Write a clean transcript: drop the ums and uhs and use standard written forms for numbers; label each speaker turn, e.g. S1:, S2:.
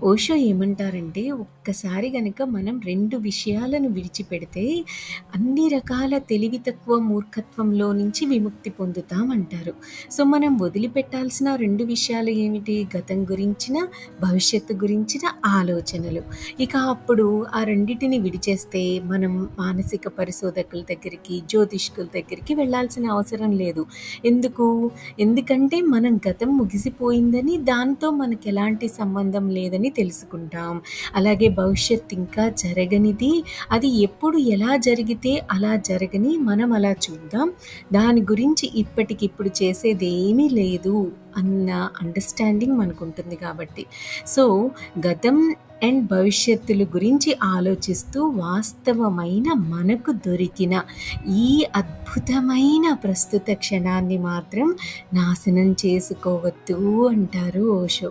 S1: ఓషో ఏమంటారంటే, ఒక్కసారి గనక మనం 2 విషయాలను విడిచిపెడితే, అన్ని రకాల తెలివి తక్కువ మూర్ఖత్వంలో నుంచి విముక్తి పొందుతామంటారు. సో, మనం వదిలిపెట్టాల్సిన 2 విషయాలు ఏమిటి? గతం గురించిన, భవిష్యత్తు గురించిన ఆలోచనలు. ఇక అప్పుడు ఆ రెండిటిని విడిచేస్తే, మనం మానసిక పరిశోధకుల దగ్గరికి, జ్యోతిష్కుల దగ్గరికి వెళ్ళాల్సిన అవసరం లేదు. ఎందుకు? ఎందుకంటే మనం గతం ముగిసిపోయిందని, దాంతో మనకెలాంటి సంబంధం లేదని తెలుసుకుంటాం. అలాగే భవిష్యత్తు ఇంకా జరగనిది, అది ఎప్పుడు ఎలా జరిగితే అలా జరగని మనం అలా చూద్దాం. దాని గురించి ఇప్పటికిప్పుడు చేసేదేమీ లేదు అన్న అండర్‌స్టాండింగ్ మనకుంటుంది కాబట్టి. సో, గతం అండ్ భవిష్యత్తుల గురించి ఆలోచిస్తూ వాస్తవమైన మనకు దొరికిన ఈ అద్భుతమైన ప్రస్తుత క్షణాన్ని మాత్రం నాశనం చేసుకోవద్దు అంటారు ఓషో.